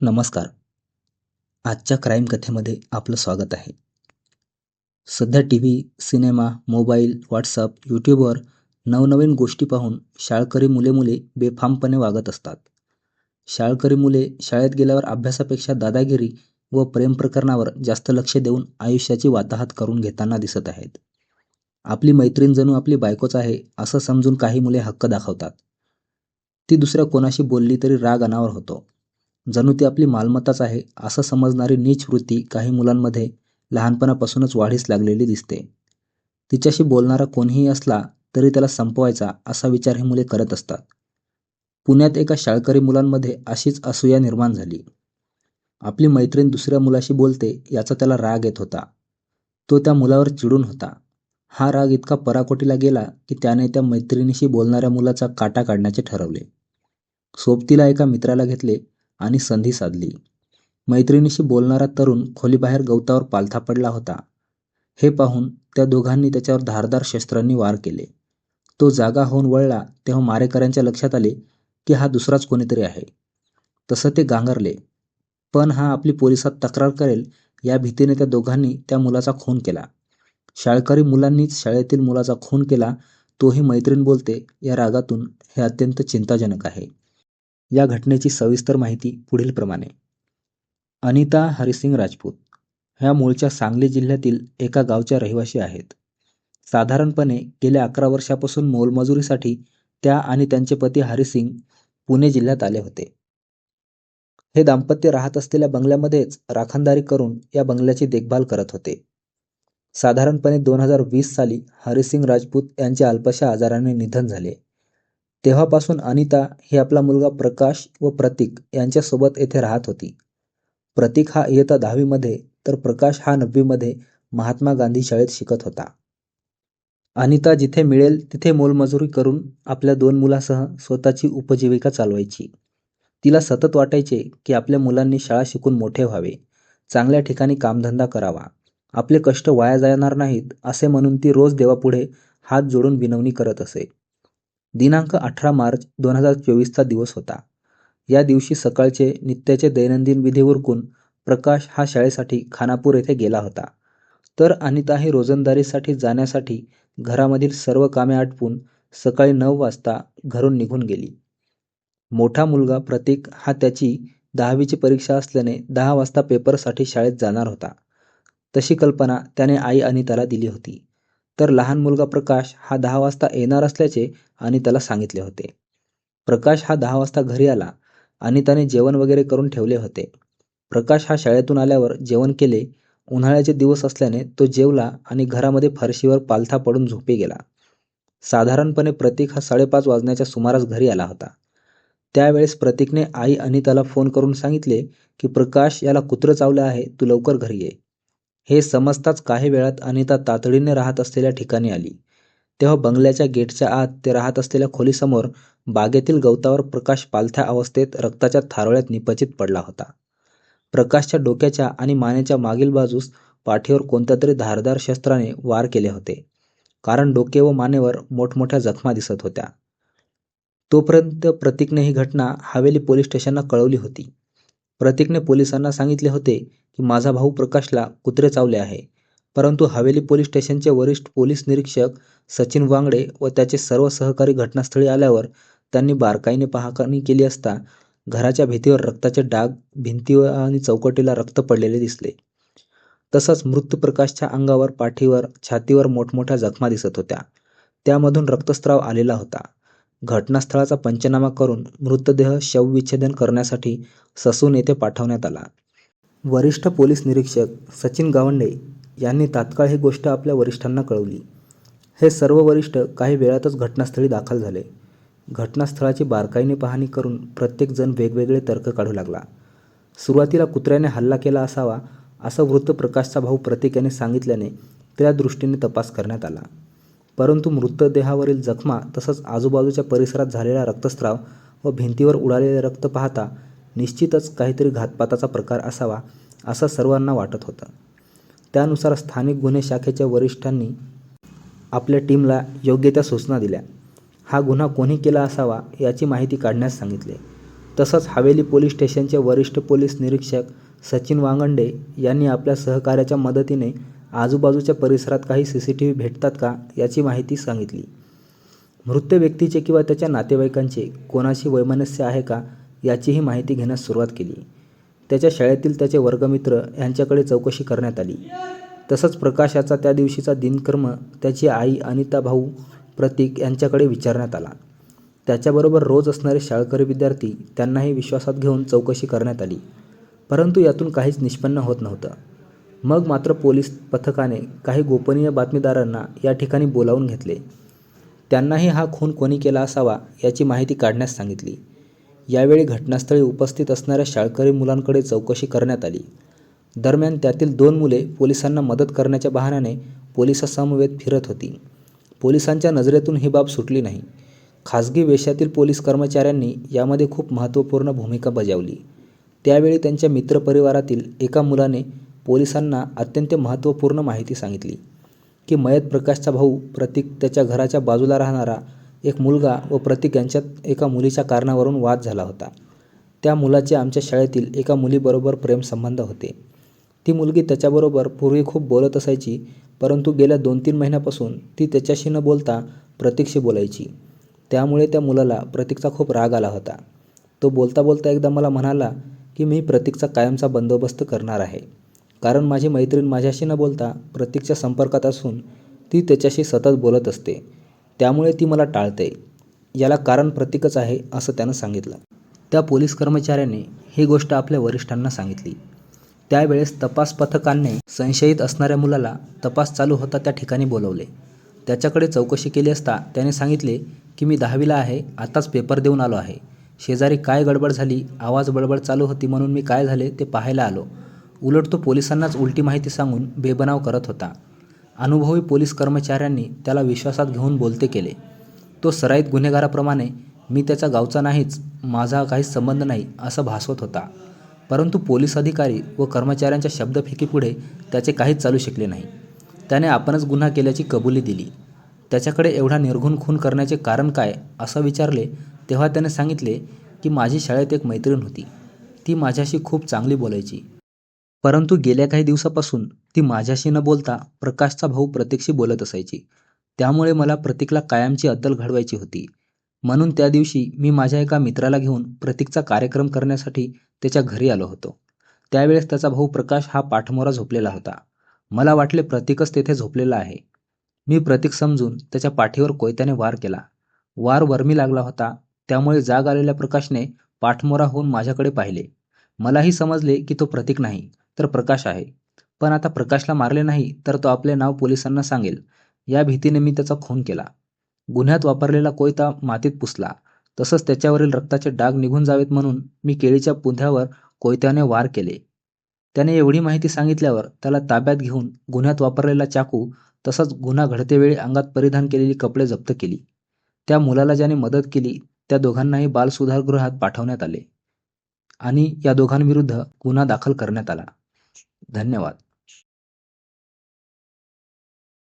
नमस्कार. आजच्या क्राईम कथेमध्ये आपलं स्वागत आहे. सध्या टीव्ही, सिनेमा, मोबाईल, व्हॉट्सअप, यूट्यूबवर नवनवीन गोष्टी पाहून शाळकरी मुले बेफामपणे वागत असतात. शाळकरी मुले शाळेत गेल्यावर अभ्यासापेक्षा दादागिरी व प्रेम प्रकरणावर जास्त लक्ष देऊन आयुष्याची वाताहत करून घेताना दिसत आहेत. आपली मैत्रीण जणू आपली बायकोच आहे असं समजून काही मुले हक्क दाखवतात. ती दुसऱ्या कोणाशी बोलली तरी राग अनावर होतो. जणू ती आपली मालमत्ताच आहे असं समजणारी नीच वृत्ती काही मुलांमध्ये लहानपणापासूनच वाढीस लागलेली दिसते. तिच्याशी बोलणारा कोणीही असला तरी त्याला संपवायचा असा विचार ही मुले करत असतात. पुण्यात एका शाळकरी मुलांमध्ये अशीच असूया निर्माण झाली. आपली मैत्रीण दुसऱ्या मुलाशी बोलते याचा त्याला राग येत होता. तो त्या मुलावर चिडून होता. हा राग इतका पराकोटीला गेला की त्याने त्या मैत्रिणीशी बोलणाऱ्या मुलाचा काटा काढण्याचे ठरवले. सोबतीला एका मित्राला घेतले आणि संधी साधली. मैत्रिणीशी बोलणारा तरुण खोलीबाहेर गवतावर पालथा पडला होता. हे पाहून त्या दोघांनी त्याच्यावर धारदार शस्त्रांनी वार केले. तो जागा होऊन वळला तेव्हा मारेकऱ्यांच्या लक्षात आले की हा दुसराच कोणीतरी आहे. तसं ते गांगरले, पण हा आपली पोलिसात तक्रार करेल या भीतीने त्या दोघांनी त्या मुलाचा खून केला. शाळकरी मुलांनीच शाळेतील मुलाचा खून केला, तोही मैत्रीण बोलते या रागातून, हे अत्यंत चिंताजनक आहे. या घटनेची सविस्तर माहिती पुढीलप्रमाणे. अनिता हरिसिंग राजपूत ह्या मूळच्या सांगली जिल्ह्यातील एका गावच्या रहिवासी आहेत. साधारणपणे गेल्या 11 वर्षापासून मोलमजुरीसाठी त्या आणि त्यांचे पती हरिसिंग पुणे जिल्ह्यात आले होते. हे दाम्पत्य राहत असलेल्या बंगल्यामध्येच राखणदारी करून या बंगल्याची देखभाल करत होते. साधारणपणे 2020 साली हरिसिंग राजपूत यांचे अल्पशा आजाराने निधन झाले. तेव्हापासून अनिता ही आपला मुलगा प्रकाश व प्रतीक यांच्यासोबत येथे राहत होती. प्रतीक हा इयत्ता 10वी मध्ये तर प्रकाश हा 9वी मध्ये महात्मा गांधी शाळेत शिकत होता. अनिता जिथे मिळेल तिथे मोलमजुरी करून आपल्या 2 मुलांसह स्वतःची उपजीविका चालवायची. तिला सतत वाटायचे की आपल्या मुलांनी शाळा शिकून मोठे व्हावे, चांगल्या ठिकाणी कामधंदा करावा, आपले कष्ट वाया जाणार नाहीत असे म्हणून ती रोज देवापुढे हात जोडून विनवणी करत असे. दिनांक 18 मार्च 2024 चा दिवस होता. या दिवशी सकाळचे नित्याचे दैनंदिन विधी उरकून प्रकाश हा शाळेसाठी खानापूर येथे गेला होता. तर अनिता ही रोजंदारीसाठी जाण्यासाठी घरामधील सर्व कामे आटपून सकाळी 9 वाजता घरून निघून गेली. मोठा मुलगा प्रतीक हा त्याची 10वीची परीक्षा असल्याने 10 वाजता पेपरसाठी शाळेत जाणार होता. तशी कल्पना त्याने आई अनिताला दिली होती. तर लहान मुलगा प्रकाश हा 10 वाजता येणार असल्याचे अनिताला सांगितले होते. प्रकाश हा 10 वाजता घरी आला. अनिताने जेवण वगैरे करून ठेवले होते. प्रकाश हा शाळेतून आल्यावर जेवण केले. उन्हाळ्याचे दिवस असल्याने तो जेवला आणि घरामध्ये फरशीवर पालथा पडून झोपी गेला. साधारणपणे प्रतीक हा 5:30 वाजण्याच्या सुमारास घरी आला होता. त्यावेळेस प्रतीकने आई अनिताला फोन करून सांगितले की प्रकाश याला कुत्रं चावलं आहे, तू लवकर घरी ये. हे समजताच काही वेळात अनिता तातडीने राहत असलेल्या ठिकाणी आली. तेव्हा बंगल्याच्या गेटच्या आत ते राहत असलेल्या खोलीसमोर बागेतील गवतावर प्रकाश पालथ्या अवस्थेत रक्ताच्या थारोळ्यात निपचित पडला होता. प्रकाशच्या डोक्याच्या आणि मानेच्या मागील बाजूस पाठीवर कोणत्या तरी धारदार शस्त्राने वार केले होते, कारण डोके व मानेवर मोठमोठ्या जखमा दिसत होत्या. तोपर्यंत प्रतीकने ही घटना हवेली पोलीस स्टेशनला कळवली होती. प्रतीकने पोलिसांना सांगितले होते की माझा भाऊ प्रकाशला कुत्रे चावले आहे, परंतु हवेली पोलीस स्टेशनचे वरिष्ठ पोलीस निरीक्षक सचिन वांगडे व त्याचे सर्व सहकारी घटनास्थळी आल्यावर त्यांनी बारकाईने पाहणी केली असता घराच्या भिंतीवर रक्ताचे डाग, भिंतीवर आणि चौकटीला रक्त पडलेले दिसले. तसंच मृत प्रकाशच्या अंगावर, पाठीवर, छातीवर मोठमोठ्या जखमा दिसत होत्या. त्यामधून रक्तस्राव आलेला होता. घटनास्थळाचा पंचनामा करून मृतदेह शवविच्छेदन करण्यासाठी ससून येथे पाठवण्यात आला. वरिष्ठ पोलीस निरीक्षक सचिन गावंडे यांनी तात्काळ ही गोष्ट आपल्या वरिष्ठांना कळवली. हे सर्व वरिष्ठ काही वेळातच घटनास्थळी दाखल झाले. घटनास्थळाची बारकाईने पाहणी करून प्रत्येक जण वेगवेगळे तर्क काढू लागला. सुरुवातीला कुत्र्याने हल्ला केला असावा असं वृत्त प्रकाशचा भाऊ प्रतीक याने सांगितल्याने त्या दृष्टीने तपास करण्यात आला. परंतु मृतदेहावरील जखमा तसंच आजूबाजूच्या परिसरात झालेला रक्तस्राव व भिंतीवर उडालेले रक्त पाहता निश्चितच काहीतरी घातपाताचा प्रकार असावा असं सर्वांना वाटत होतं. त्यानुसार स्थानिक गुन्हे शाखेच्या वरिष्ठांनी आपल्या टीमला योग्य त्या सूचना दिल्या. हा गुन्हा कोणी केला असावा याची माहिती काढण्यास सांगितले. तसंच हवेली पोलीस स्टेशनचे वरिष्ठ पोलीस निरीक्षक सचिन वांगंडे यांनी आपल्या सहकाऱ्याच्या मदतीने आजूबाजूच्या परिसरात काही CCTV भेटतात का याची माहिती सांगितली. मृत व्यक्तीचे किंवा त्याच्या नातेवाईकांचे कोणाशी वैमनस्य आहे का याचीही माहिती घेण्यास सुरुवात केली. त्याच्या शाळेतील त्याचे वर्गमित्र यांच्याकडे चौकशी करण्यात आली. तसंच प्रकाश याचा त्या दिवशीचा दिनक्रम त्याची आई अनिता, भाऊ प्रतीक यांच्याकडे विचारण्यात आला. त्याच्याबरोबर रोज असणारे शाळकरी विद्यार्थी त्यांनाही विश्वासात घेऊन चौकशी करण्यात आली. परंतु यातून काहीच निष्पन्न होत नव्हतं. मग मात्र पोलीस पथकाने काही गोपनीय बातमीदारांना या ठिकाणी बोलावून घेतले. त्यांनाही हा खून कोणी केला असावा याची माहिती काढण्यास सांगितली. यावेळी घटनास्थळी उपस्थित असणाऱ्या शाळकरी मुलांकडे चौकशी करण्यात आली. दरम्यान त्यातील 2 मुले पोलिसांना मदत करण्याच्या बहाण्याने पोलिसांसमवेत फिरत होती. पोलिसांच्या नजरेतून ही बाब सुटली नाही. खासगी वेशातील पोलीस कर्मचाऱ्यांनी यामध्ये खूप महत्त्वपूर्ण भूमिका बजावली. त्यावेळी त्यांच्या मित्रपरिवारातील एका मुलाने पोलिसांना अत्यंत महत्त्वपूर्ण माहिती सांगितली की मयत प्रकाशचा भाऊ प्रतीक, त्याच्या घराच्या बाजूला राहणारा एक मुलगा व प्रतीक यांच्यात एका मुलीच्या कारणावरून वाद झाला होता. त्या मुलाचे आमच्या शाळेतील एका मुलीबरोबर प्रेमसंबंध होते. ती मुलगी त्याच्याबरोबर पूर्वी खूप बोलत असायची, परंतु गेल्या 2-3 महिन्यापासून ती त्याच्याशी न बोलता प्रतीकशी बोलायची. त्यामुळे त्या मुलाला प्रतीकचा खूप राग आला होता. तो बोलता बोलता एकदा मला म्हणाला की मी प्रतीकचा कायमचा बंदोबस्त करणार आहे, कारण माझी मैत्रीण माझ्याशी न बोलता प्रतीकच्या संपर्कात असून ती त्याच्याशी सतत बोलत असते, त्यामुळे ती मला टाळते. याला कारण प्रतीकच आहे असं त्यानं सांगितलं. त्या पोलीस कर्मचाऱ्याने ही गोष्ट आपल्या वरिष्ठांना सांगितली. त्यावेळेस तपास पथकाने संशयित असणाऱ्या मुलाला तपास चालू होता त्या ठिकाणी बोलवले. त्याच्याकडे चौकशी केली असता त्याने सांगितले की मी 10वीला आहे, आताच पेपर देऊन आलो आहे. शेजारी काय गडबड झाली, आवाज बडबड चालू होती म्हणून मी काय झाले ते पाहायला आलो. उलट तो पोलिसांनाच उलटी माहिती सांगून बेबनाव करत होता. अनुभवी पोलीस कर्मचाऱ्यांनी त्याला विश्वासात घेऊन बोलते केले. तो सराईत गुन्हेगाराप्रमाणे मी त्याच्या गावचा नाहीच, माझा काहीच संबंध नाही असं भासवत होता. परंतु पोलीस अधिकारी व कर्मचाऱ्यांच्या शब्दफेकीपुढे त्याचे काहीच चालू शकले नाही. त्याने आपणच गुन्हा केल्याची कबुली दिली. त्याच्याकडे एवढा निर्घृण खून करण्याचे कारण काय असं विचारले तेव्हा त्याने सांगितले की माझी शाळेत एक मैत्रीण होती. ती माझ्याशी खूप चांगली बोलायची, परंतु गेल्या काही दिवसापासून ती माझ्याशी न बोलता प्रकाशचा भाऊ प्रतीकशी बोलत असायची. त्यामुळे मला प्रतीकला कायमची अद्दल घडवायची होती. म्हणून त्या दिवशी मी माझ्या एका मित्राला घेऊन प्रतीकचा कार्यक्रम करण्यासाठी त्याच्या घरी आलो होतो. त्यावेळेस त्याचा भाऊ प्रकाश हा पाठमोरा झोपलेला होता. मला वाटले प्रतीकच तेथे झोपलेला आहे. मी प्रतीक समजून त्याच्या पाठीवर कोयत्याने वार केला. वार वरमी लागला होता, त्यामुळे जाग आलेल्या प्रकाशने पाठमोरा होऊन माझ्याकडे पाहिले. मलाही समजले की तो प्रतीक नाही तर प्रकाश आहे. पण आता प्रकाशला मारले नाही तर तो आपले नाव पोलिसांना सांगेल, या भीतीने मी त्याचा खून केला. गुन्ह्यात वापरलेला कोयता मातीत पुसला. तसंच त्याच्यावरील रक्ताचे डाग निघून जावेत म्हणून मी केळीच्या बुंध्यावर कोयत्याने वार केले. त्याने एवढी माहिती सांगितल्यावर त्याला ताब्यात घेऊन गुन्ह्यात वापरलेला चाकू तसंच गुन्हा घडतेवेळी अंगात परिधान केलेली कपडे जप्त केली. त्या मुलाला ज्याने मदत केली त्या दोघांनाही बालसुधारगृहात पाठवण्यात आले आणि या दोघांविरुद्ध गुन्हा दाखल करण्यात आला. धन्यवाद.